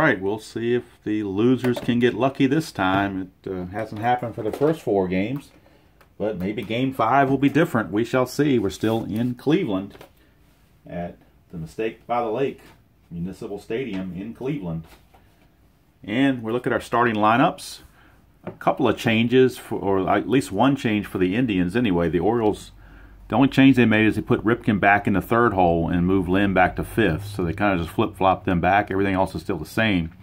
right, we'll see if the losers can get lucky this time. It hasn't happened for the first 4 games, but maybe Game 5 will be different. We shall see. We're still in Cleveland at the Mistake by the Lake Municipal Stadium in Cleveland. And we look at our starting lineups. A couple of changes, or at least one change for the Indians anyway. The Orioles, the only change they made is they put Ripken back in the 3rd hole and moved Lynn back to 5th. So they kind of just flip-flopped them back. Everything else is still the same.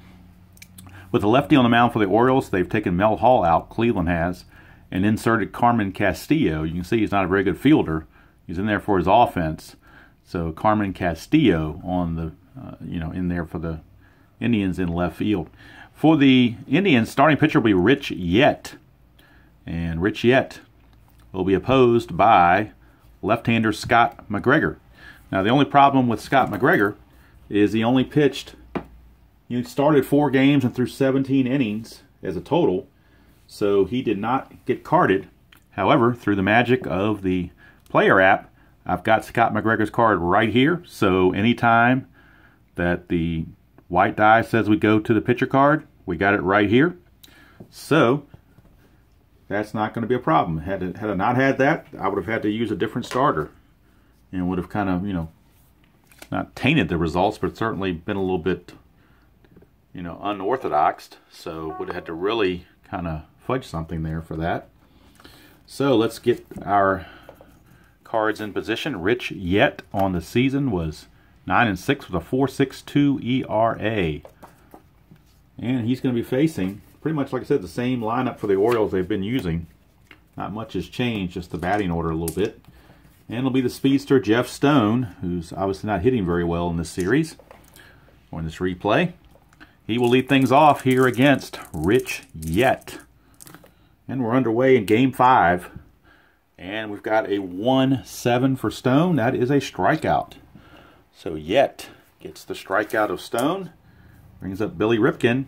With the lefty on the mound for the Orioles, they've taken Mel Hall out, Cleveland has, and inserted Carmen Castillo. You can see he's not a very good fielder. He's in there for his offense. So Carmen Castillo on the, in there for the Indians in left field. For the Indians, starting pitcher will be Rich Yett. And Rich Yett will be opposed by left-hander Scott McGregor. Now, the only problem with Scott McGregor is he only pitched, he started 4 games and threw 17 innings as a total, so he did not get carded. However, through the magic of the player app, I've got Scott McGregor's card right here, so anytime that the white die says we go to the pitcher card, we got it right here. So that's not going to be a problem. Had I not had that, I would have had to use a different starter and would have kind of, not tainted the results, but certainly been a little bit, unorthodox. So would have had to really kind of fudge something there for that. So let's get our cards in position. Rich Yett on the season was 9-6 with a 4.62 ERA. And he's going to be facing, pretty much like I said, the same lineup for the Orioles they've been using. Not much has changed, just the batting order a little bit. And it'll be the speedster Jeff Stone, who's obviously not hitting very well in this series, or in this replay. He will lead things off here against Rich Yett. And we're underway in Game 5. And we've got a 1-7 for Stone. That is a strikeout. So Yett gets the strikeout of Stone. Brings up Billy Ripken.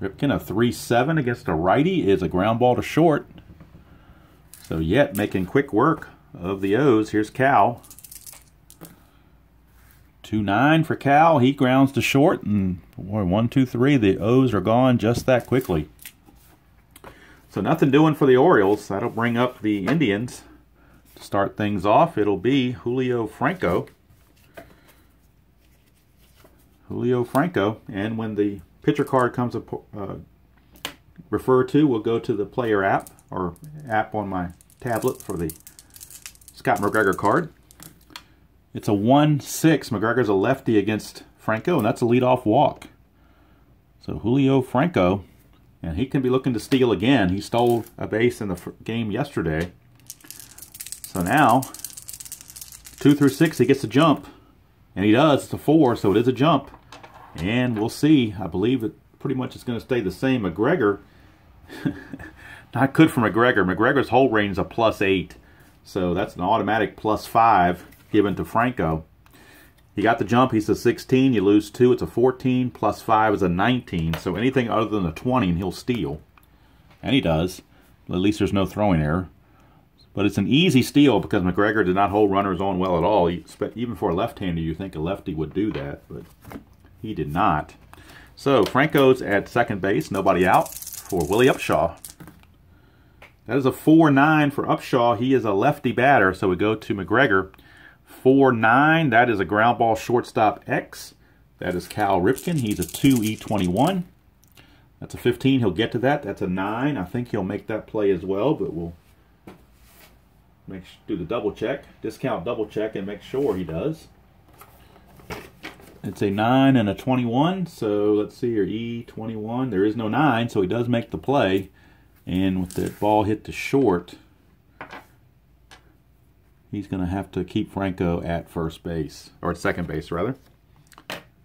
Ripken, a 3-7 against a righty, is a ground ball to short. So Yett making quick work of the O's. Here's Cal. 2-9 for Cal. He grounds to short, and 1-2-3. The O's are gone just that quickly. So nothing doing for the Orioles. That'll bring up the Indians. To start things off, it'll be Julio Franco. And when the pitcher card comes up, referred to, we'll go to the player app, or app on my tablet for the Scott McGregor card. It's a 1-6. McGregor's a lefty against Franco, and that's a leadoff walk. So Julio Franco, and he can be looking to steal again. He stole a base in the game yesterday. So now, 2 through 6, he gets a jump. And he does. It's a 4, so it is a jump. And we'll see. I believe it pretty much is going to stay the same. McGregor, not good for McGregor. McGregor's hold range is a +8. So that's an automatic +5 given to Franco. He got the jump. He's a 16. You lose 2. It's a 14. +5 is a 19. So anything other than a 20, and he'll steal. And he does. At least there's no throwing error. But it's an easy steal because McGregor did not hold runners on well at all. Even for a left-hander, you think a lefty would do that, but he did not. So Franco's at second base, nobody out for Willie Upshaw. That is a 4-9 for Upshaw. He is a lefty batter, so we go to McGregor. 4-9, that is a ground ball shortstop X. That is Cal Ripken. He's a 2E21. That's a 15. He'll get to that. That's a 9. I think he'll make that play as well, but we'll do the double check, discount double check, and make sure he does. It's a 9 and a 21, so let's see here, E21. There is no 9, so he does make the play. And with the ball hit to short, he's going to have to keep Franco at first base, or at second base, rather.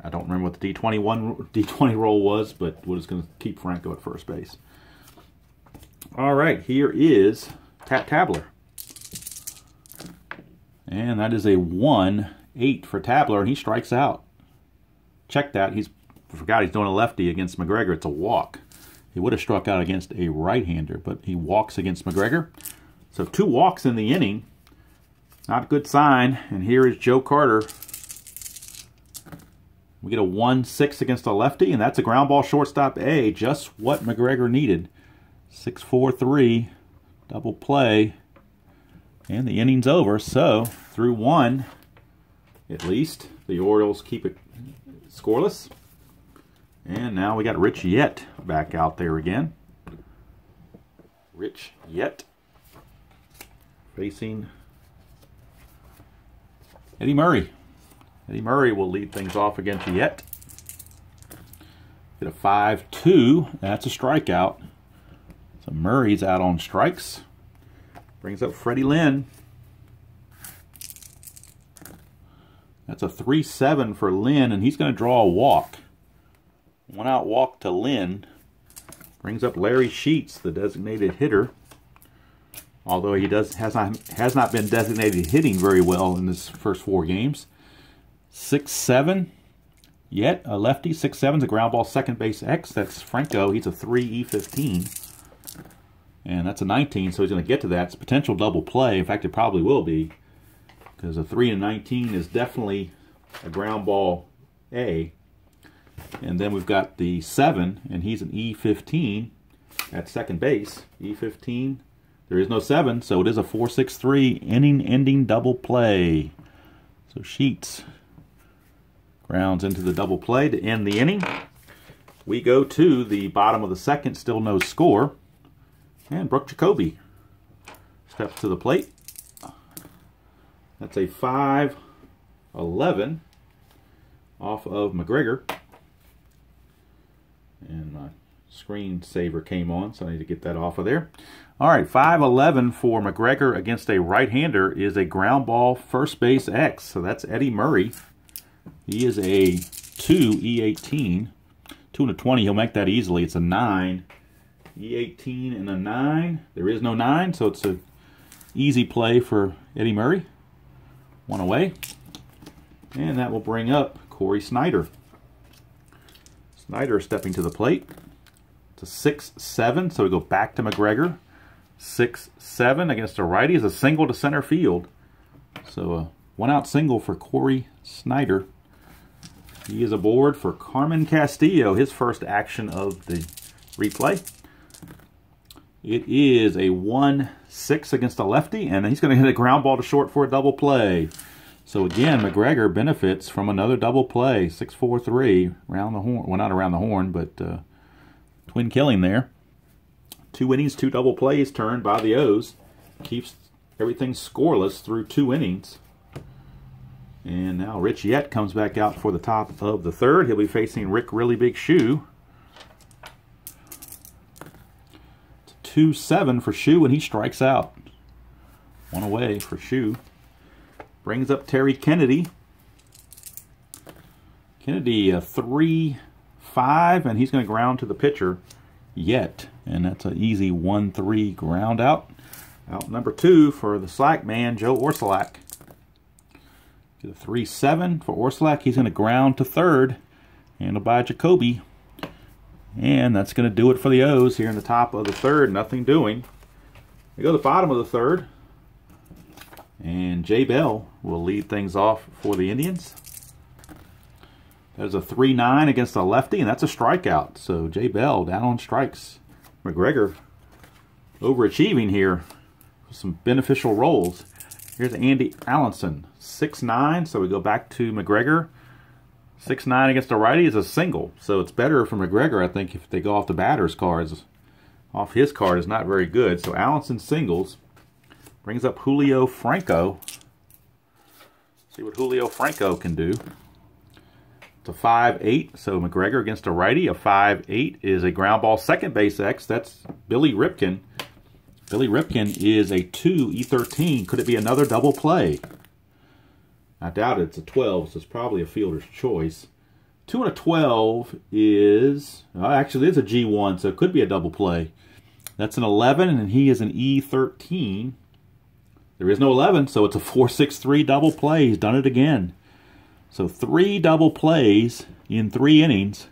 I don't remember what the D20 roll was, but we're just going to keep Franco at first base. All right, here is Tabler. And that is a 1-8 for Tabler, and he strikes out. Check that. Forgot he's doing a lefty against McGregor. It's a walk. He would have struck out against a right-hander, but he walks against McGregor. So 2 walks in the inning. Not a good sign. And here is Joe Carter We get a 1-6 against a lefty, and that's a ground ball shortstop A, just what McGregor needed. 6-4-3, double play, and the inning's over. So, through 1, at least, the Orioles keep it scoreless. And now we got Rich Yett back out there again. Rich Yett facing Eddie Murray. Eddie Murray will lead things off against Yett. Get a 5-2. That's a strikeout. So Murray's out on strikes. Brings up Freddie Lynn. That's a 3-7 for Lynn, and he's going to draw a walk. 1-out walk to Lynn. Brings up Larry Sheets, the designated hitter. Although he has not been designated hitting very well in his first 4 games. 6-7. Yet a lefty. 6-7 is a ground ball second base X. That's Franco. He's a 3-E-15. And that's a 19, so he's going to get to that. It's a potential double play. In fact, it probably will be. Because a 3-19 is definitely a ground ball A. And then we've got the 7, and he's an E15 at second base. E15. There is no 7, so it is a 4-6-3 inning-ending double play. So Sheets grounds into the double play to end the inning. We go to the bottom of the second, still no score. And Brooke Jacoby steps to the plate. That's a 5-11 off of McGregor. And my screensaver came on, so I need to get that off of there. All right, 5-11 for McGregor against a right-hander is a ground ball first base X. So that's Eddie Murray. He is a 2-E18. 2-20, he'll make that easily. It's a 9. E18 and a 9. There is no 9, so it's an easy play for Eddie Murray. 1 away. And that will bring up Corey Snyder. Snyder stepping to the plate. It's a 6-7, so we go back to McGregor. 6-7 against a righty is a single to center field. So a 1-out single for Corey Snyder. He is aboard for Carmen Castillo, his first action of the replay. It is a 1-6 against a lefty, and he's going to hit a ground ball to short for a double play. So again, McGregor benefits from another double play. 6-4-3, around the horn. Well, not around the horn, but twin killing there. 2 innings, 2 double plays turned by the O's. Keeps everything scoreless through 2 innings. And now Rich Yett comes back out for the top of the third. He'll be facing Rick Really Big Shoe. 2-7 for Shoe, and he strikes out. 1 away for Shoe. Brings up Terry Kennedy. Kennedy, a 3-5, and he's going to ground to the pitcher, Yett. And that's an easy 1-3 ground out. Out number 2 for the slack man, Joe Orsulak. Get a 3-7 for Orsulak. He's going to ground to third. Handled by Jacoby. And that's going to do it for the O's here in the top of the third. Nothing doing. We go to the bottom of the third. And Jay Bell will lead things off for the Indians. There's a 3-9 against a lefty, and that's a strikeout. So Jay Bell down on strikes. McGregor overachieving here with some beneficial rolls. Here's Andy Allenson, 6'9", so we go back to McGregor. 6'9" against a righty is a single, so it's better for McGregor, I think, if they go off the batter's cards. Off his card is not very good, so Allenson singles. Brings up Julio Franco. See what Julio Franco can do. It's a 5-8, so McGregor against a righty. A 5-8 is a ground ball second base X. That's Billy Ripken. Billy Ripken is a 2-E13. Could it be another double play? I doubt it. It's a 12, so it's probably a fielder's choice. 2 and a 12 is, actually it's a G1, so it could be a double play. That's an 11, and he is an E13. There is no 11, so it's a 4-6-3 double play. He's done it again. So 3 double plays in 3 innings,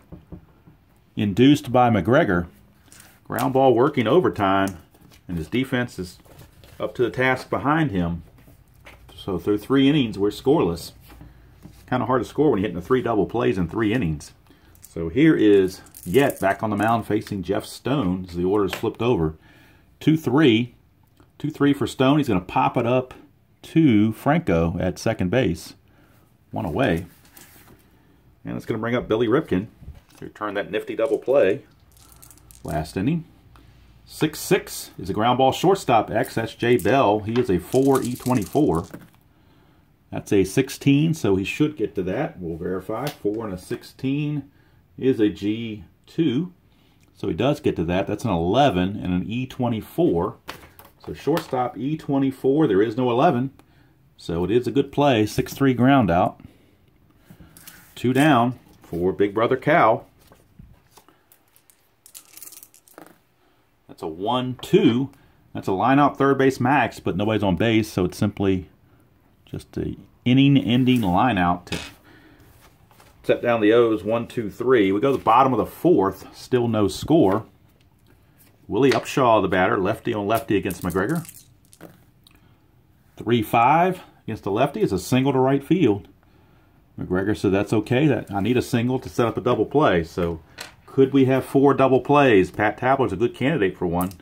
induced by McGregor. Ground ball working overtime, and his defense is up to the task behind him. So through 3 innings, we're scoreless. kind of hard to score when you're hitting the 3 double plays in 3 innings. So here is Yet back on the mound facing Jeff Stone as the order is flipped over. 2-3. 2-3 for Stone. He's going to pop it up to Franco at second base. 1 away. And it's going to bring up Billy Ripken to return that nifty double play. Last inning. 6-6 is a ground ball shortstop X. That's Jay Bell. He is a 4 E24. That's a 16, so he should get to that. We'll verify. 4 and a 16 is a G2. So he does get to that. That's an 11 and an E24. So shortstop E24. There is no 11. So it is a good play. 6-3 ground out. 2 down for Big Brother Cal. That's a 1-2. That's a line out third base max, but nobody's on base, so it's simply just a inning-ending line out to set down the O's. 1-2-3. We go to the bottom of the 4th. Still no score. Willie Upshaw, the batter, lefty on lefty against McGregor. 3-5 against the lefty is a single to right field. McGregor said that's okay. That I need a single to set up a double play. So could we have 4 double plays? Pat Tabler's a good candidate for one.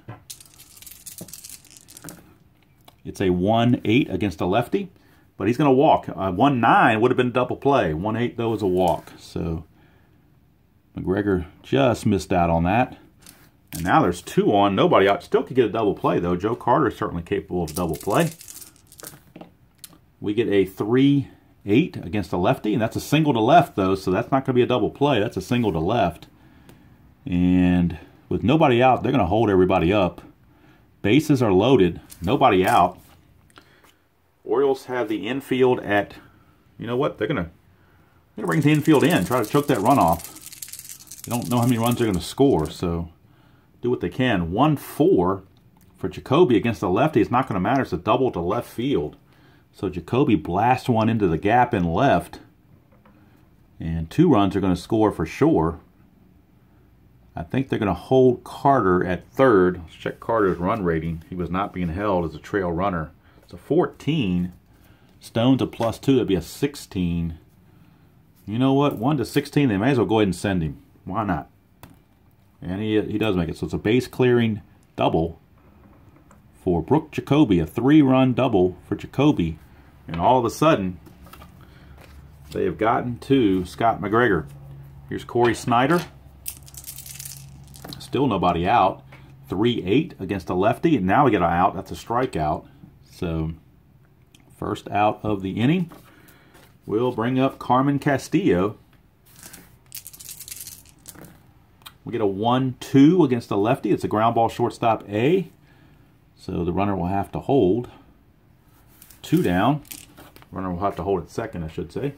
It's a 1-8 against a lefty, but he's going to walk. 1-9 would have been a double play. 1-8 though is a walk. So McGregor just missed out on that. And now there's 2 on. Nobody out. Still could get a double play though. Joe Carter is certainly capable of a double play. We get a 3-8 against a lefty, and that's a single to left though, so that's not going to be a double play. That's a single to left. And with nobody out, they're going to hold everybody up. Bases are loaded. Nobody out. Orioles have the infield at, you know what? They're going to bring the infield in, try to choke that runoff. They don't know how many runs they're going to score, so do what they can. 1-4 for Jacoby against the lefty. It's not going to matter. It's a double to left field. So Jacoby blasts one into the gap in left. And 2 runs are going to score for sure. I think they're going to hold Carter at third. Let's check Carter's run rating. He was not being held as a trail runner. It's a 14. Stone's a +2. That'd be a 16. You know what? 1 to 16. They may as well go ahead and send him. Why not? And he does make it. So it's a base clearing double for Brooke Jacoby. A 3-run double for Jacoby. And all of a sudden, they have gotten to Scott McGregor. Here's Corey Snyder. Still nobody out. 3-8 against a lefty, and now we get an out. That's a strikeout. So, first out of the inning. We'll bring up Carmen Castillo. We get a 1-2 against a lefty. It's a ground ball shortstop A. So the runner will have to hold. 2 down. Runner will have to hold at second, I should say.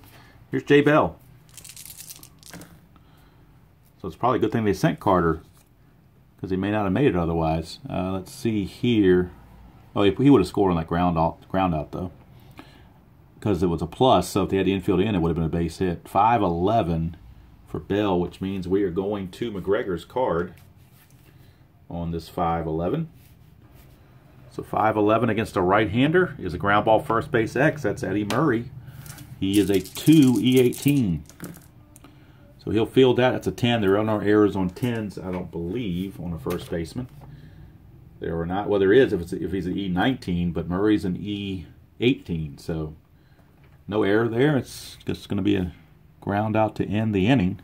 Here's Jay Bell. So it's probably a good thing they sent Carter, because he may not have made it otherwise. Let's see here. Oh, he would have scored on that ground out though, because it was a plus. So if they had the infield in, it would have been a base hit. 5-11 for Bell, which means we are going to McGregor's card on this 5-11. So 5-11 against a right-hander is a ground ball first base X. That's Eddie Murray. He is a 2 E18. So he'll field that. That's a 10. There are no errors on 10s, I don't believe, on a first baseman. There are not. Well, there is if he's an E19, but Murray's an E18. So no error there. It's just going to be a ground out to end the inning.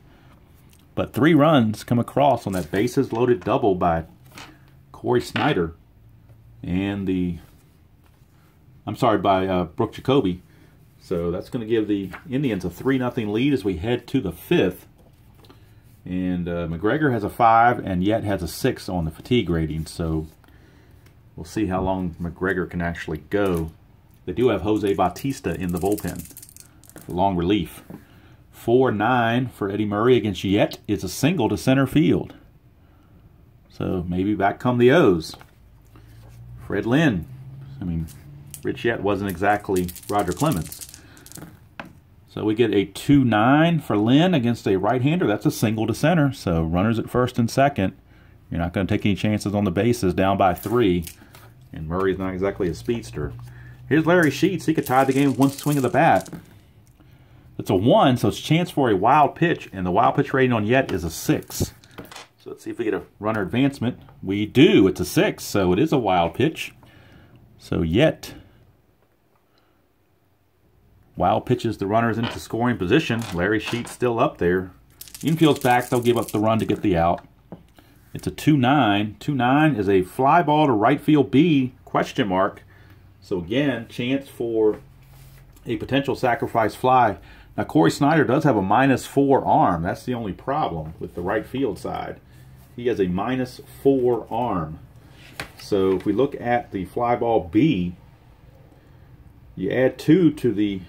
But 3 runs come across on that bases loaded double by Corey Snyder. And by Brooke Jacoby. So that's going to give the Indians a 3-0 lead as we head to the 5th. And McGregor has a 5 and Yet has a 6 on the fatigue rating. So we'll see how long McGregor can actually go. They do have Jose Bautista in the bullpen for long relief. 4-9 for Eddie Murray against Yet is a single to center field. So maybe back come the O's. Fred Lynn. I mean, Rich Yet wasn't exactly Roger Clemens. So we get a 2-9 for Lynn against a right-hander. That's a single to center. So runners at first and second. You're not going to take any chances on the bases, down by 3. And Murray's not exactly a speedster. Here's Larry Sheets. He could tie the game with 1 swing of the bat. It's a 1, so it's a chance for a wild pitch, and the wild pitch rating on Yet is a 6. So let's see if we get a runner advancement. We do. It's a 6, so it is a wild pitch. So Yet wild pitches the runners into scoring position. Larry Sheet's still up there. Infield's back. They'll give up the run to get the out. It's a 2-9. 2-9 is a fly ball to right field B, question mark. So again, chance for a potential sacrifice fly. Now Corey Snyder does have a -4 arm. That's the only problem with the right field side. He has a -4 arm. So if we look at the fly ball B, you add 2 to the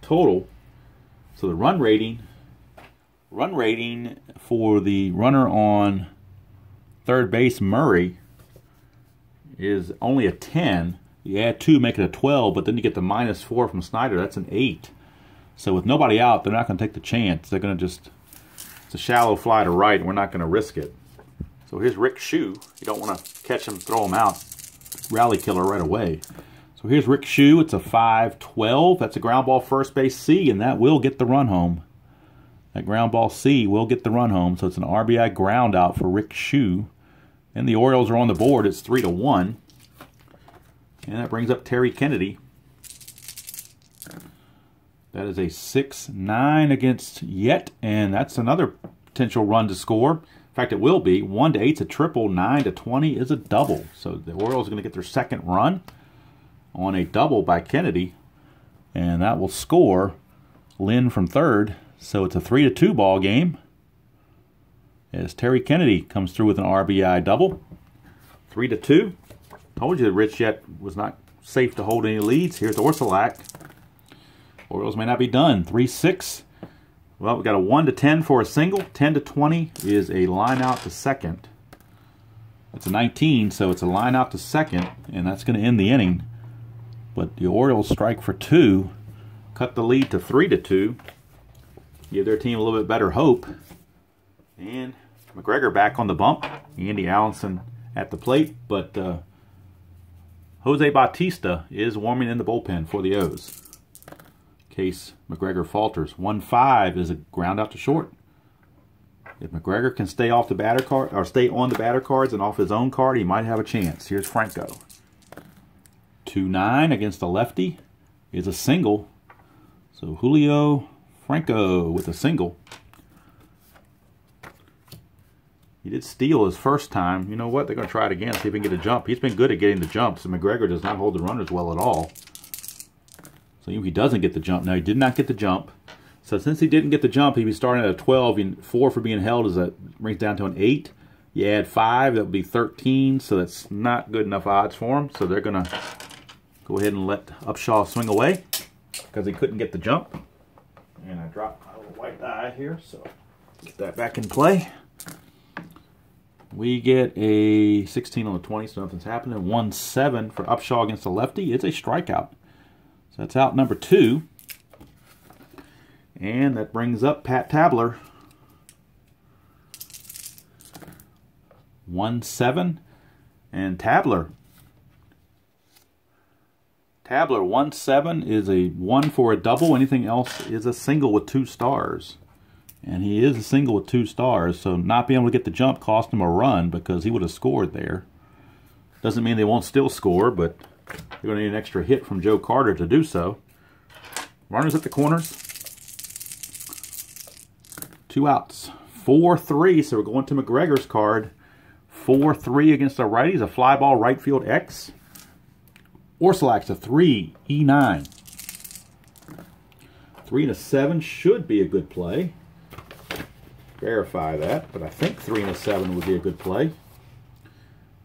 total. So the run rating for the runner on third base, Murray, is only a 10. You add 2, make it a 12, but then you get the -4 from Snyder. That's an 8. So with nobody out, they're not going to take the chance. They're going to just, it's a shallow fly to right, and we're not going to risk it. So here's Rick Shue. You don't want to catch him, throw him out. Rally killer right away. So here's Rick Shue. It's a 5-12. That's a ground ball first base C, and that will get the run home. That ground ball C will get the run home. So it's an RBI ground out for Rick Shue. And the Orioles are on the board. It's 3-1. And that brings up Terry Kennedy. That is a 6-9 against Yet, and that's another potential run to score. In fact, it will be. 1-8's a triple, 9-20 is a double. So the Orioles are going to get their second run on a double by Kennedy, and that will score Lynn from third. So it's a 3-2 ball game as Terry Kennedy comes through with an RBI double. 3-2. Told you that Rich Yet was not safe to hold any leads. Here's Orsilac. Orioles may not be done. 3-6. Well, we got a 1-10 for a single. 10-20 is a line out to second. It's a 19, so it's a line out to second, and that's going to end the inning. But the Orioles strike for 2, cut the lead to 3-2, give their team a little bit better hope. And McGregor back on the bump. Andy Allenson at the plate, but Jose Bautista is warming in the bullpen for the O's. In case McGregor falters. 1-5 is a ground out to short. If McGregor can stay off the batter card, or stay on the batter cards and off his own card, he might have a chance. Here's Franco. 2-9 against the lefty is a single. So Julio Franco with a single. He did steal his first time. You know what? They're going to try it again, see if he can get a jump. He's been good at getting the jumps, and McGregor does not hold the runners well at all. So he doesn't get the jump. Now, he did not get the jump. So since he didn't get the jump, he'd be starting at a 12. 4 for being held is brings down to an 8. You add 5, that would be 13. So that's not good enough odds for him. So they're going to go ahead and let Upshaw swing away because he couldn't get the jump. And I dropped my little white die here, so get that back in play. We get a 16 on the 20, so nothing's happening. 1-7 for Upshaw against the lefty. It's a strikeout. So that's out number 2. And that brings up Pat Tabler. 1-7. And Tabler 1-7 is a 1 for a double. Anything else is a single with 2 stars. And he is a single with 2 stars, so not being able to get the jump cost him a run because he would have scored there. Doesn't mean they won't still score, but they're going to need an extra hit from Joe Carter to do so. Runners at the corners. 2 outs. 4-3, so we're going to McGregor's card. 4-3 against the righties, a fly ball right field X. Orsilac's a 3, E9. 3-7 should be a good play. Verify that, but I think 3-7 would be a good play.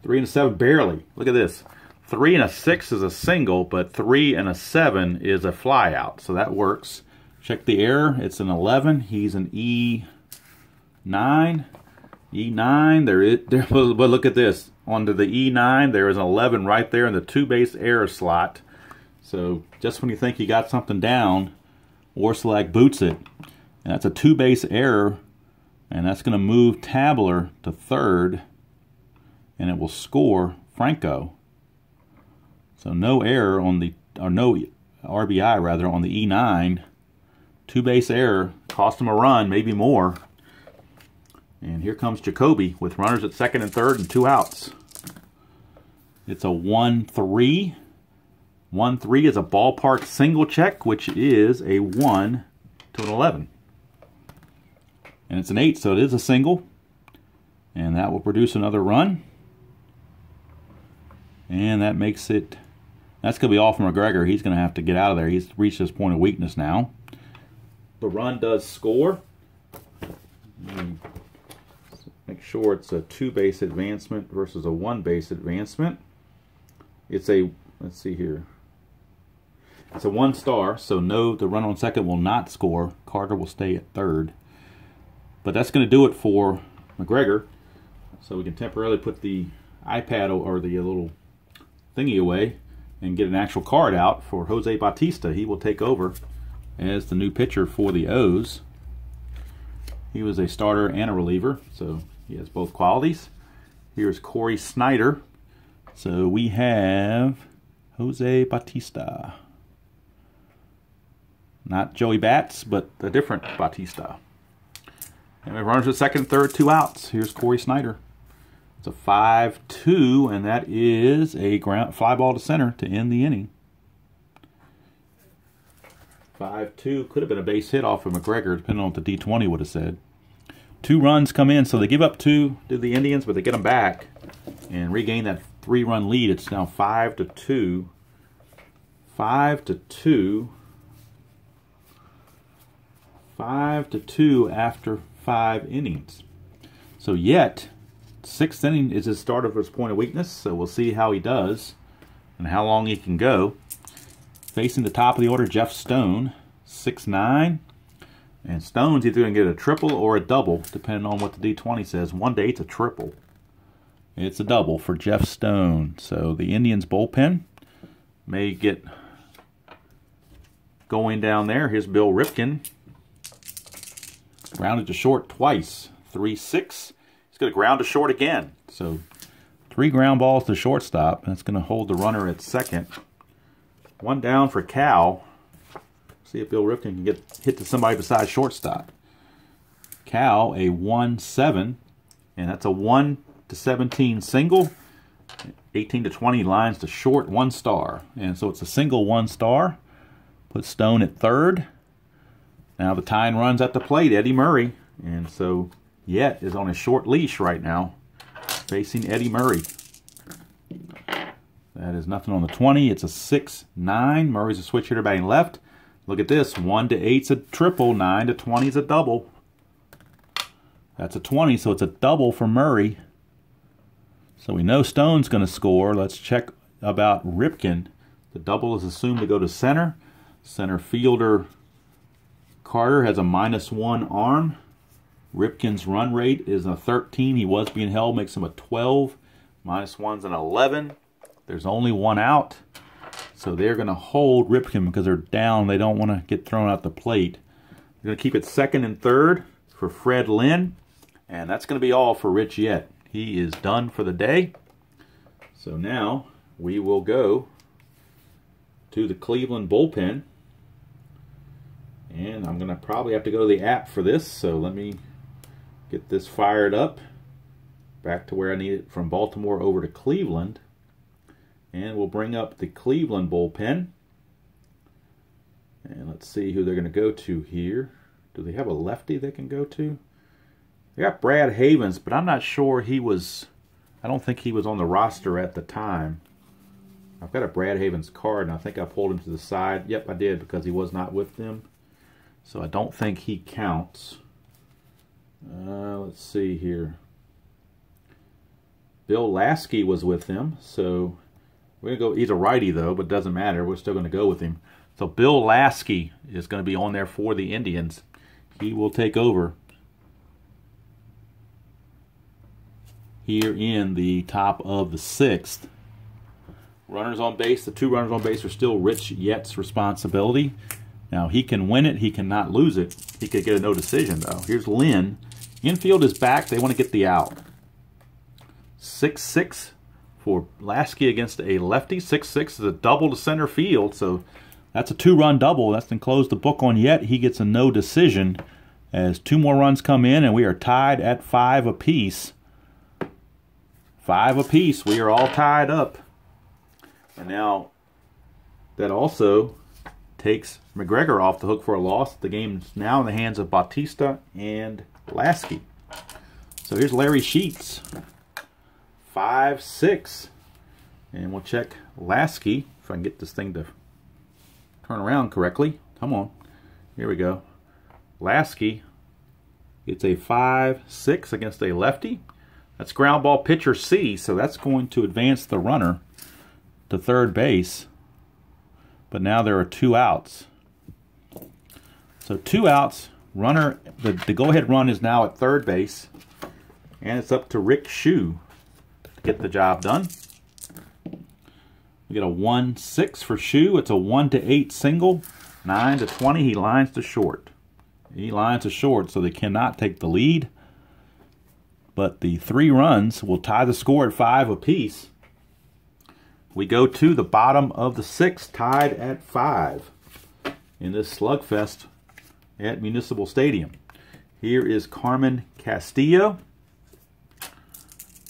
3-7 barely. Look at this. 3-6 is a single, but 3-7 is a fly out, so that works. Check the error. It's an 11. He's an E9. E9. But look at this. Onto the E9, there is an 11 right there in the 2-base error slot. So just when you think you got something down, Orsilac boots it. And that's a 2-base error. And that's going to move Tabler to third. And it will score Franco. So no error on the, or no RBI rather, on the E9 Two-base error. Cost him a run, maybe more. And here comes Jacoby with runners at second and third and 2 outs. It's a 1-3. 1-3 is a ballpark single check, which is a 1 to an 11. And it's an 8, so it is a single. And that will produce another run. And that makes it, that's going to be all from McGregor. He's going to have to get out of there. He's reached his point of weakness now. The run does score. Make sure it's a 2-base advancement versus a 1-base advancement. It's a, let's see here. It's a 1 star, so no, the run on second will not score. Carter will stay at third. But that's going to do it for McGregor. So we can temporarily put the iPad or the little thingy away and get an actual card out for Jose Bautista. He will take over as the new pitcher for the O's. He was a starter and a reliever, so he has both qualities. Here's Corey Snyder. So we have Jose Bautista. Not Joey Bats, but a different Bautista. And we have runners at second and third, 2 outs. Here's Corey Snyder. It's a 5-2, and that is a ground fly ball to center to end the inning. 5-2 could have been a base hit off of McGregor, depending on what the D20 would have said. 2 runs come in, so they give up 2 to the Indians, but they get them back and regain that 3-run lead. It's now 5-2. 5-2. 5-2 after 5 innings. So yet, 6th inning is his start of his point of weakness, so we'll see how he does and how long he can go. Facing the top of the order, Jeff Stone, 6'9". And Stone's either going to get a triple or a double, depending on what the D20 says. One day it's a triple. It's a double for Jeff Stone. So the Indians bullpen may get going down there. Here's Bill Ripken. Grounded to short twice. 3-6. He's going to ground to short again. So 3 ground balls to shortstop. That's going to hold the runner at second. 1 down for Cal. See if Bill Ripken can get hit to somebody besides shortstop. Cal, a 1-7. And that's a 1-17 single. 18-20 lines to short, 1 star. And so it's a single 1 star. Put Stone at third. Now the tying runs at the plate, Eddie Murray. And so Yet is on a short leash right now, facing Eddie Murray. That is nothing on the 20. It's a 6-9. Murray's a switch hitter batting left. Look at this. 1-8's a triple. 9-20's a double. That's a 20, so it's a double for Murray. So we know Stone's going to score. Let's check about Ripken. The double is assumed to go to center. Center fielder Carter has a -1 arm. Ripken's run rate is a 13. He was being held, makes him a 12. -1's an 11. There's only 1 out. So they're going to hold Ripken because they're down. They don't want to get thrown out the plate. They're going to keep it second and third for Fred Lynn. And that's going to be all for Rich Yet. He is done for the day. So now we will go to the Cleveland bullpen. And I'm going to probably have to go to the app for this. So let me get this fired up. Back to where I need it from Baltimore over to Cleveland. And we'll bring up the Cleveland bullpen. And let's see who they're going to go to here. Do they have a lefty they can go to? They got Brad Havens, but I'm not sure he was... I don't think he was on the roster at the time. I've got a Brad Havens card, and I think I pulled him to the side. Yep, I did, because he was not with them. So I don't think he counts. Let's see here. Bill Lasky was with them, so... we're going to go, he's a righty though, but it doesn't matter. We're still going to go with him. So Bill Lasky is going to be on there for the Indians. He will take over here in the top of the 6th. Runners on base, the 2 runners on base are still Rich Yet's responsibility. Now he can win it, he cannot lose it. He could get a no decision though. Here's Lynn. Infield is back, they want to get the out. 6-6. For Lasky against a lefty. 6-6 is a double to center field, so That's a 2-run double. That's been closed the book on yet. He gets a no decision as 2 more runs come in, and we are tied at 5 apiece. 5 apiece. We are all tied up. And now that also takes McGregor off the hook for a loss. The game's now in the hands of Bautista and Lasky. So here's Larry Sheets. 5-6. And we'll check Lasky, if I can get this thing to turn around correctly. Come on. Here we go. Lasky gets a 5-6 against a lefty. That's ground ball pitcher C, so that's going to advance the runner to third base. But now there are 2 outs. So 2 outs. Runner, the go-ahead run is now at third base. And it's up to Rick Shue to get the job done. We get a 1-6 for Shue. It's a 1-8 single. 9-20. He lines to short. He lines to short, so they cannot take the lead. But the 3 runs will tie the score at 5 apiece. We go to the bottom of the 6th, tied at 5 in this slugfest at Municipal Stadium. Here is Carmen Castillo.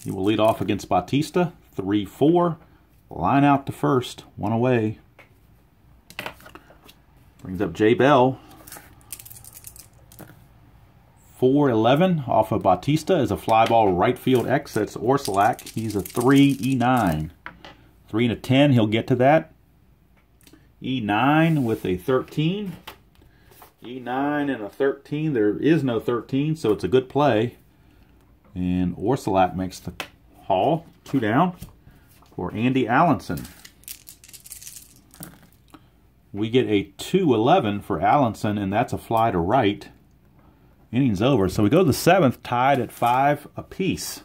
He will lead off against Bautista. 3-4. Line out to first. 1 away. Brings up Jay Bell. 4-11 off of Bautista is a fly ball right field X. That's Orsilac. He's a 3-E9. 3-10, he'll get to that. E9 with a 13. E9 and a 13. There is no 13, so it's a good play. And Orsilac makes the haul. 2 down for Andy Allenson. We get a 2-11 for Allenson, and that's a fly to right. Inning's over. So we go to the 7th, tied at 5 apiece.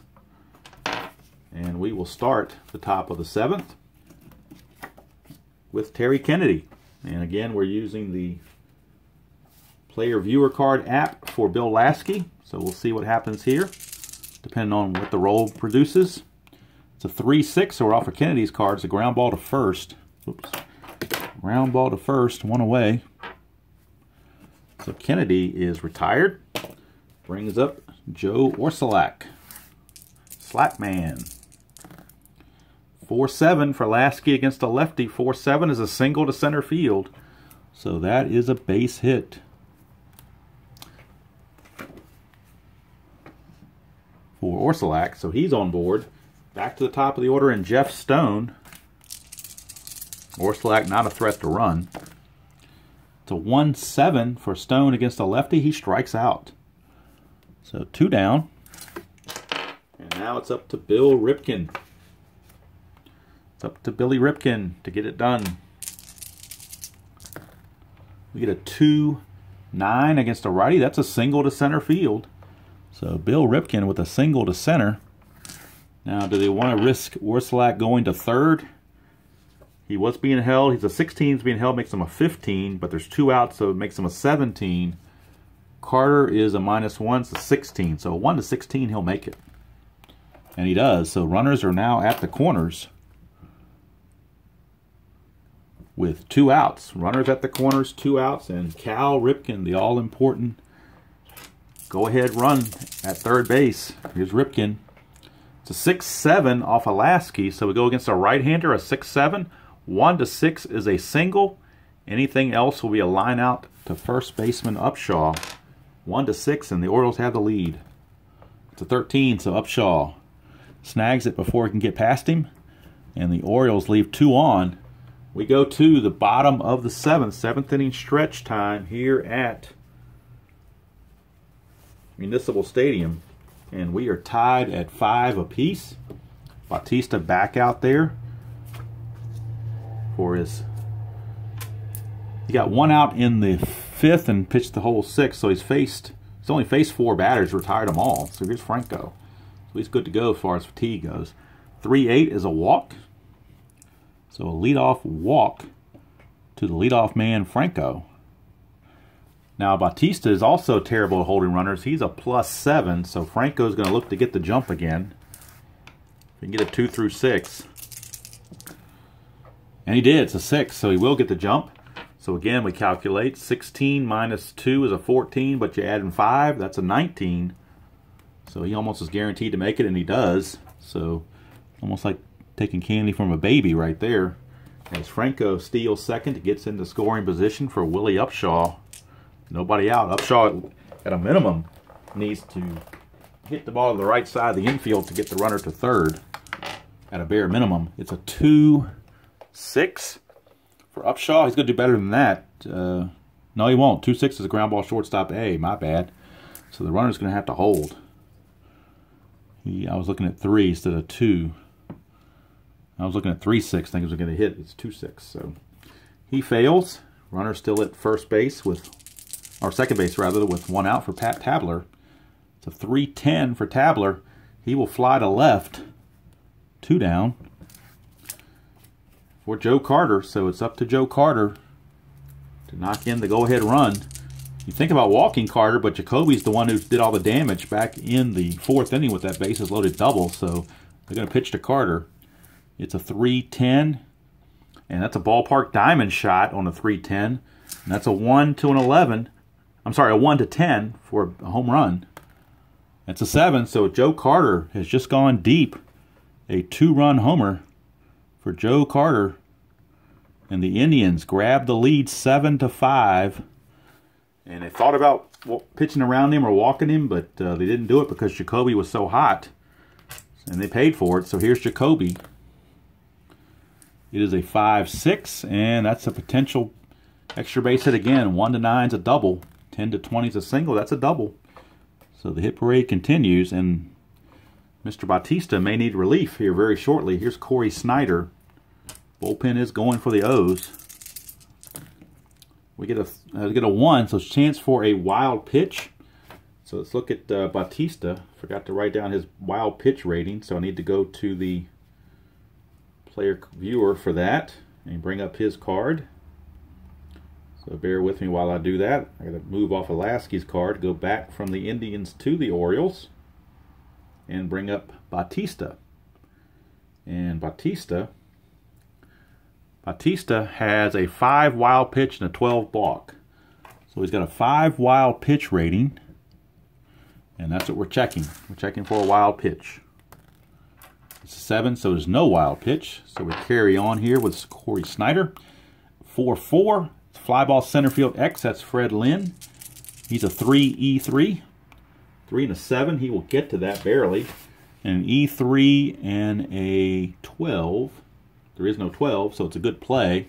And we will start the top of the 7th with Terry Kennedy. And again, we're using the player viewer card app for Bill Lasky. So we'll see what happens here, depending on what the roll produces. It's a 3-6, so we're off of Kennedy's card. It's a ground ball to first. Oops. Ground ball to first, 1 away. So Kennedy is retired. Brings up Joe Orsilac. Slackman. 4-7 for Lasky against a lefty. 4-7 is a single to center field. So that is a base hit. For Orsilac, so he's on board. Back to the top of the order, and Jeff Stone. Orsilac not a threat to run. It's a 1-7 for Stone against a lefty. He strikes out. So 2 down. And now it's up to Bill Ripken. It's up to Billy Ripken to get it done. We get a 2-9 against a righty. That's a single to center field. So Bill Ripken with a single to center. Now, do they want to risk Orsilac going to third? He was being held. He's a 16. He's being held, makes him a 15, but there's 2 outs, so it makes him a 17. Carter is a -1, it's a 16. So 1-16, he'll make it. And he does. So runners are now at the corners with 2 outs. Runners at the corners, 2 outs, and Cal Ripken, the all-important go-ahead run at third base. Here's Ripken. It's a 6-7 off of Lasky, so we go against a right-hander, a 6-7. 1-6 is a single. Anything else will be a line out to first baseman Upshaw. 1-6, and the Orioles have the lead. It's a 13, so Upshaw snags it before he can get past him, and the Orioles leave 2 on. We go to the bottom of the 7th inning stretch time here at Municipal Stadium, and we are tied at 5 apiece. Bautista back out there for his. He got 1 out in the 5th and pitched the whole 6th, so he's only faced 4 batters, retired them all. So here's Franco. So he's good to go as far as fatigue goes. 3-8 is a walk. So a leadoff walk to the leadoff man, Franco. Now, Bautista is also terrible at holding runners. He's a +7, so Franco's going to look to get the jump again. He can get a 2 through 6. And he did. It's a 6, so he will get the jump. So again, we calculate 16 minus 2 is a 14, but you add in 5, that's a 19. So he almost is guaranteed to make it, and he does. So almost like taking candy from a baby right there. As Franco steals second, gets into scoring position for Willie Upshaw. Nobody out. Upshaw, at a minimum, needs to hit the ball to the right side of the infield to get the runner to third. At a bare minimum. It's a 2-6 for Upshaw. He's going to do better than that. No, he won't. 2-6 is a ground ball shortstop A. My bad. So the runner's going to have to hold. I was looking at 3 instead of 2. I was looking at 3-6, thinking it was going to hit. It's 2-6. So he fails. Runner still at first base with, or second base rather, with 1 out for Pat Tabler. It's a 3-10 for Tabler. He will fly to left. 2 down for Joe Carter. So it's up to Joe Carter to knock in the go-ahead run. You think about walking Carter, but Jacoby's the one who did all the damage back in the 4th inning with that bases loaded double. So they're going to pitch to Carter. It's a 3-10, and that's a ballpark diamond shot on a 3-10. And that's a 1-11. I'm sorry, a 1-10 for a home run. That's a 7. So Joe Carter has just gone deep. A 2-run homer for Joe Carter. And the Indians grab the lead 7-5. And they thought about pitching around him or walking him, but they didn't do it because Jacoby was so hot. And they paid for it. So here's Jacoby. It is a 5-6, and that's a potential extra base hit again. 1-9 is a double. 10-20 is a single. That's a double. So the hit parade continues, and Mr. Bautista may need relief here very shortly. Here's Corey Snyder. Bullpen is going for the O's. We get a 1, so it's a chance for a wild pitch. So let's look at Bautista. Forgot to write down his wild pitch rating, so I need to go to the player viewer for that and bring up his card. So bear with me while I do that. I got to move off of Lasky's card, go back from the Indians to the Orioles, and bring up Bautista. And Bautista has a 5 wild pitch and a 12 balk. So he's got a 5 wild pitch rating, and that's what we're checking. We're checking for a wild pitch. It's a 7, so there's no wild pitch. So we carry on here with Corey Snyder. 4-4. Fly ball center field X. That's Fred Lynn. He's a 3-E-3. 3 and a 7. He will get to that barely. And an E3 and a 12. There is no 12, so it's a good play.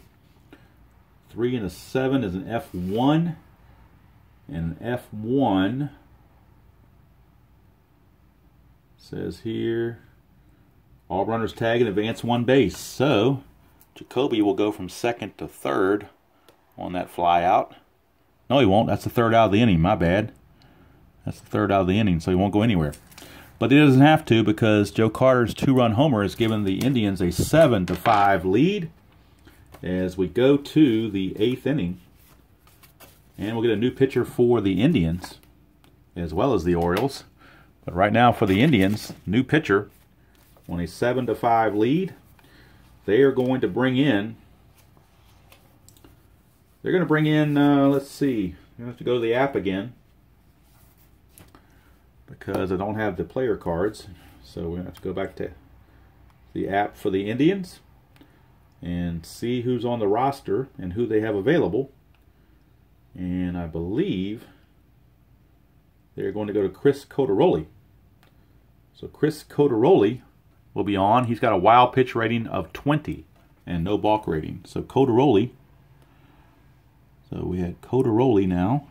3 and a 7 is an F1. And an F1 says here, all runners tag and advance 1 base. So Jacoby will go from second to third on that fly out. No, he won't. That's the 3rd out of the inning. My bad. That's the 3rd out of the inning, so he won't go anywhere. But he doesn't have to, because Joe Carter's 2-run homer has given the Indians a 7-5 lead as we go to the 8th inning. And we'll get a new pitcher for the Indians as well as the Orioles. But right now for the Indians, new pitcher on a 7-5 lead. They are going to bring in, let's see, I'm going to have to go to the app again because I don't have the player cards. So we're going to have to go back to the app for the Indians and see who's on the roster and who they have available. And I believe they're going to go to Chris Cotaroli. So Chris Cotaroli will be on. He's got a wild pitch rating of 20 and no balk rating. So Cotaroli. So we had Cotaroli now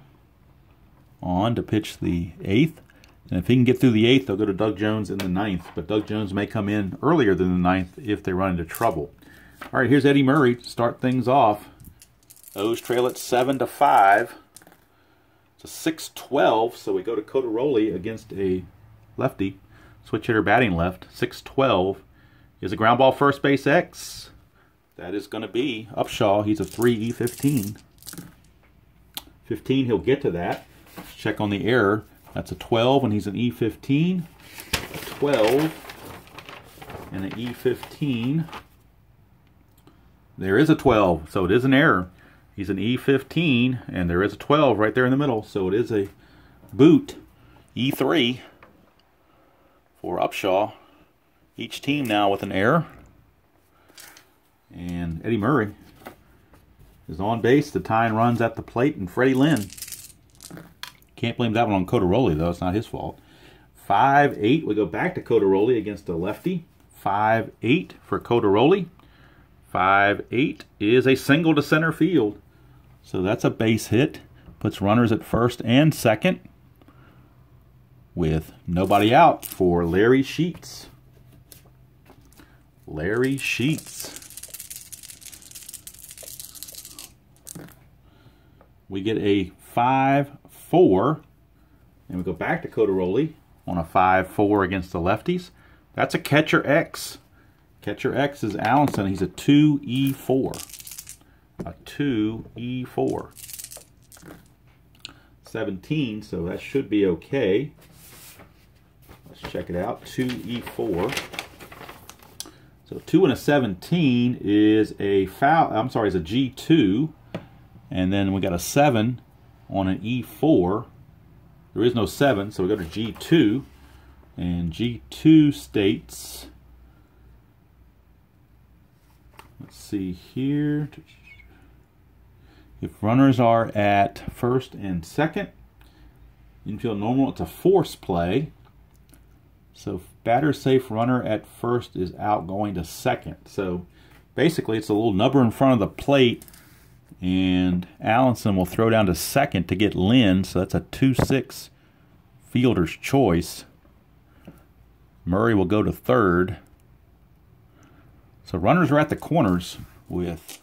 on to pitch the 8th. And if he can get through the 8th, they'll go to Doug Jones in the 9th. But Doug Jones may come in earlier than the 9th if they run into trouble. All right, here's Eddie Murray to start things off. O's trail at 7-5. It's a 6-12, so we go to Cotaroli against a lefty. Switch hitter batting left. 6-12 is a ground ball first base X. That is going to be Upshaw. He's a 3-E-15. 15, he'll get to that. Let's check on the error. That's a 12 and he's an E15. A 12 and an E15. There is a 12, so it is an error. He's an E15, and there is a 12 right there in the middle, so it is a boot E3 for Upshaw. Each team now with an error. And Eddie Murray is on base. The tying runs at the plate, and Freddie Lynn. Can't blame that one on Cotaroli, though. It's not his fault. 5-8. We go back to Cotaroli against a lefty. 5-8 for Cotaroli. 5-8 is a single to center field. So that's a base hit. Puts runners at first and second with nobody out for Larry Sheets. Larry Sheets. We get a 5-4, and we go back to Cotaroli on a 5-4 against the lefties. That's a catcher X. Catcher X is Allenson. He's a 2E4. A 2E4. 17, so that should be okay. Let's check it out. 2E4. So 2 and a 17 is a foul. I'm sorry, is a G2. And then we got a 7 on an E4. There is no 7, so we go to G2. And G2 states, let's see here. If runners are at first and second, infield normal, it's a force play. So batter safe runner at first is out going to second. So basically it's a little number in front of the plate, and Allenson will throw down to second to get Lynn. So that's a 2-6 fielder's choice. Murray will go to third. So runners are at the corners with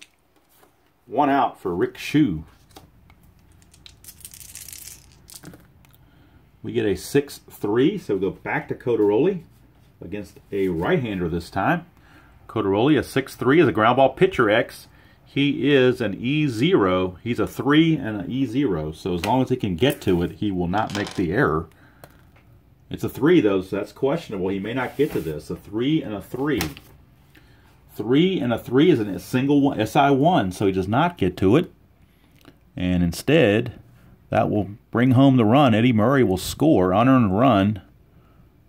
one out for Rick Shue. We get a 6-3, so we go back to Cotaroli against a right-hander this time. Cotaroli, a 6-3, is a ground ball pitcher X. He is an E0. He's a 3 and an E0, so as long as he can get to it, he will not make the error. It's a 3, though, so that's questionable. He may not get to this. A 3 and a 3. 3 and a 3 is a single one, SI1, so he does not get to it. And instead, that will bring home the run. Eddie Murray will score, unearned run,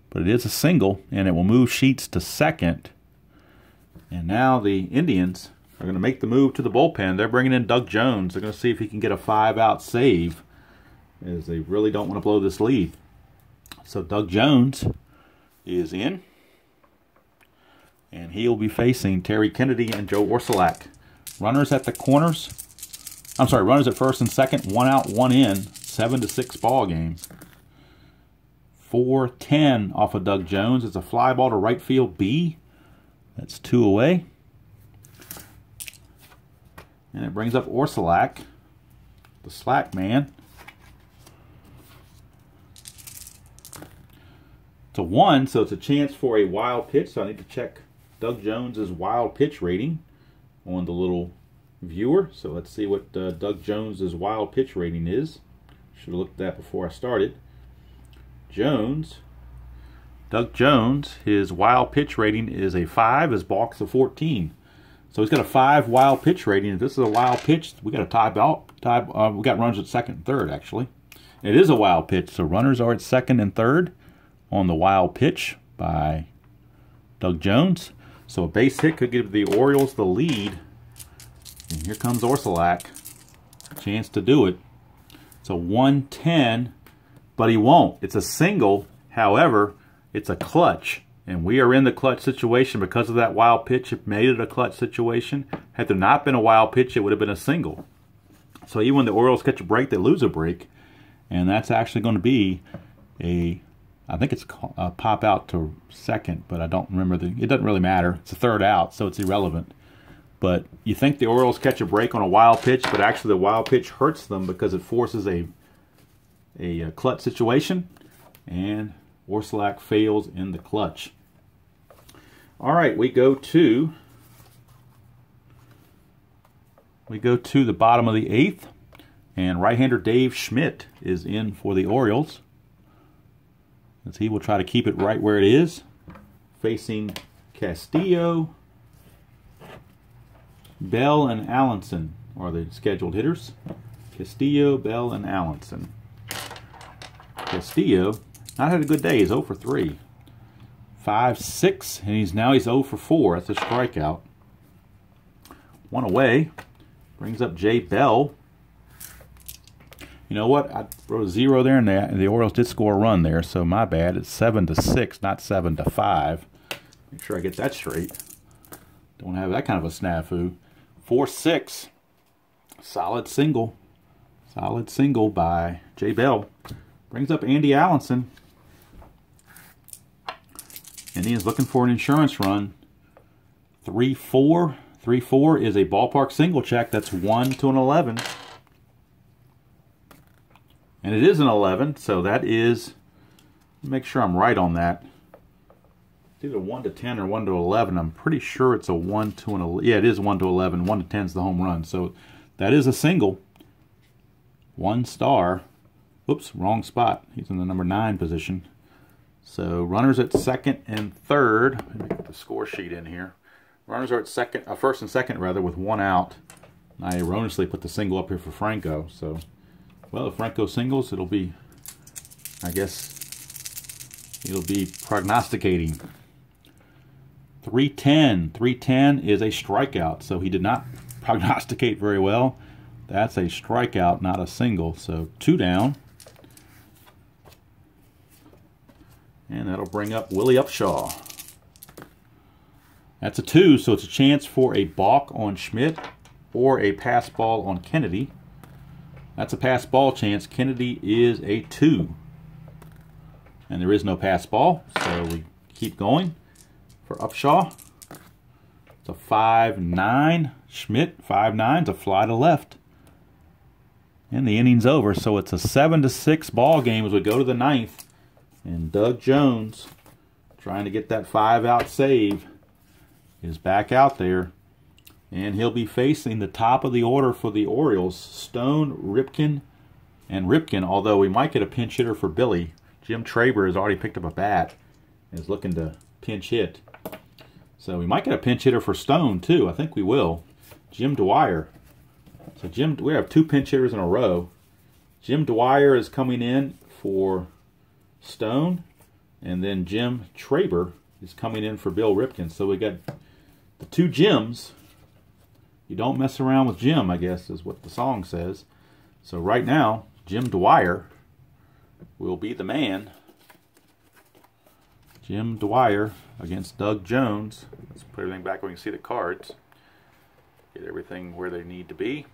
but it is a single, and it will move Sheets to second. And now the Indians are going to make the move to the bullpen. They're bringing in Doug Jones. They're going to see if he can get a 5-out save, as they really don't want to blow this lead. So Doug Jones is in, and he'll be facing Terry Kennedy and Joe Orsulak. Runners at the corners. I'm sorry, runners at first and second, 1 out, 1 in, 7-6 ball game. 4-10 off of Doug Jones. It's a fly ball to right field B. That's 2 away. And it brings up Orsulak, the slack man. It's a 1, so it's a chance for a wild pitch. So I need to check Doug Jones's wild pitch rating on the little viewer. So let's see what Doug Jones's wild pitch rating is. Should have looked at that before I started. Doug Jones, his wild pitch rating is a 5. His balk's a 14. So he's got a 5 wild pitch rating. If this is a wild pitch, we got a tie ball. We got runners at second and third, actually. It is a wild pitch, so runners are at second and third on the wild pitch by Doug Jones. So a base hit could give the Orioles the lead. And here comes Orsulak. Chance to do it. It's a 1-10, but he won't. It's a single. However, it's a clutch. And we are in the clutch situation because of that wild pitch. It made it a clutch situation. Had there not been a wild pitch, it would have been a single. So even when the Orioles catch a break, they lose a break. And that's actually going to be a, I think it's a pop out to second, but I don't remember. It doesn't really matter. It's a 3rd out, so it's irrelevant. But you think the Orioles catch a break on a wild pitch, but actually the wild pitch hurts them because it forces a clutch situation. And Orsulak fails in the clutch. All right, we go to the bottom of the 8th, and right-hander Dave Schmidt is in for the Orioles, as he will try to keep it right where it is, facing Castillo, Bell, and Allenson. are the scheduled hitters. Castillo, Bell, and Allenson. Castillo not had a good day. He's 0 for 3. 5-6, and he's 0 for 4. That's a strikeout. 1 away. Brings up Jay Bell. You know what? I wrote a 0 there, and the Orioles did score a run there, so my bad. It's 7-6, not 7-5. Make sure I get that straight. Don't have that kind of a snafu. 4-6. Solid single. Solid single by Jay Bell. Brings up Andy Allenson. Indians looking for an insurance run. 3-4. 3-4 is a ballpark single check. That's 1 to an 11. And it is an 11, so that is, make sure I'm right on that. It's either 1 to 10 or 1 to 11. I'm pretty sure it's a 1 to an 11. Yeah, it is 1 to 11. 1 to 10 is the home run. So that is a single. 1 star. Oops, wrong spot. He's in the number 9 position. So runners at second and third. Let me get the score sheet in here. Runners are at first and second rather, with 1 out. I erroneously put the single up here for Franco. So, well, if Franco singles, it'll be, I guess, it'll be prognosticating. 310. 310 is a strikeout. So he did not prognosticate very well. That's a strikeout, not a single. So 2 down. And that'll bring up Willie Upshaw. That's a 2, so it's a chance for a balk on Schmidt or a pass ball on Kennedy. That's a pass ball chance. Kennedy is a 2. And there is no pass ball, so we keep going for Upshaw. It's a 5-9. Schmidt, 5-9. It's a fly to left. And the inning's over, so it's a 7-6 ball game as we go to the 9th. And Doug Jones, trying to get that 5-out save, is back out there. And he'll be facing the top of the order for the Orioles, Stone, Ripken, and Ripken, although we might get a pinch hitter for Billy. Jim Traber has already picked up a bat and is looking to pinch hit. So we might get a pinch hitter for Stone, too. I think we will. Jim Dwyer. So we have 2 pinch hitters in a row. Jim Dwyer is coming in for Stone, and then Jim Traber is coming in for Bill Ripken. So we got the 2 Jims. You don't mess around with Jim, I guess, is what the song says. So right now, Jim Dwyer will be the man. Jim Dwyer against Doug Jones. Let's put everything back where we can see the cards. Get everything where they need to be.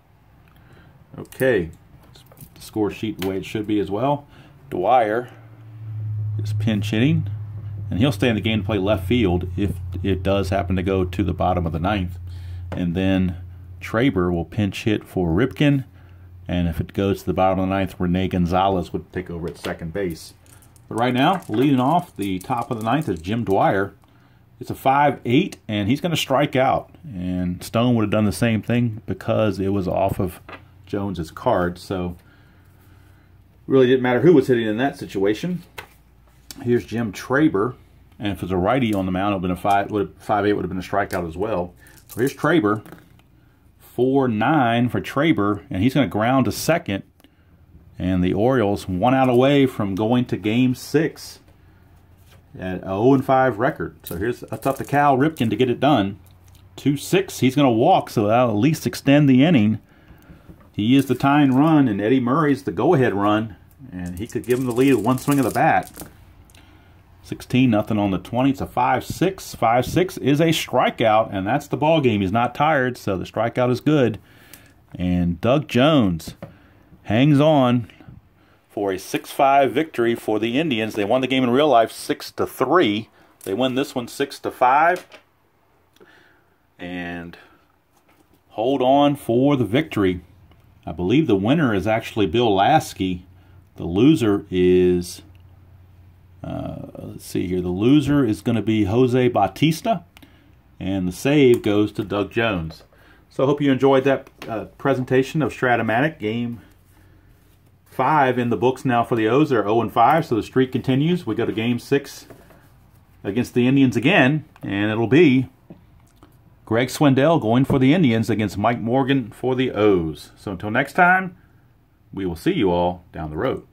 Okay. Let's put the score sheet the way it should be as well. Dwyer is pinch hitting, and he'll stay in the game to play left field if it does happen to go to the bottom of the 9th. And then Traber will pinch hit for Ripken, and if it goes to the bottom of the 9th, Rene Gonzalez would take over at second base. But right now, leading off the top of the 9th is Jim Dwyer. It's a 5-8, and he's going to strike out. And Stone would have done the same thing because it was off of Jones's card. So really didn't matter who was hitting in that situation. Here's Jim Traber, and if it was a righty on the mound, it would have been a 5-8 would have been a strikeout as well. So here's Traber, 4-9 for Traber, and he's going to ground to second. And the Orioles 1 out away from going to Game 6 at 0-5 record. So that's up to Cal Ripken to get it done. 2-6, he's going to walk, so that'll at least extend the inning. He is the tying run, and Eddie Murray's the go-ahead run, and he could give him the lead with 1 swing of the bat. 16-0 on the 20. It's a 5-6. 5-6 is a strikeout, and that's the ball game. He's not tired, so the strikeout is good. And Doug Jones hangs on for a 6-5 victory for the Indians. They won the game in real life 6-3. They win this one 6-5. And hold on for the victory. I believe the winner is actually Bill Lasky. The loser is, let's see here, the loser is going to be Jose Bautista, and the save goes to Doug Jones. So I hope you enjoyed that presentation of Strat-o-matic. Game 5 in the books now for the O's. They're 0-5, so the streak continues. We go to Game 6 against the Indians again, and it'll be Greg Swindell going for the Indians against Mike Morgan for the O's. So until next time, we will see you all down the road.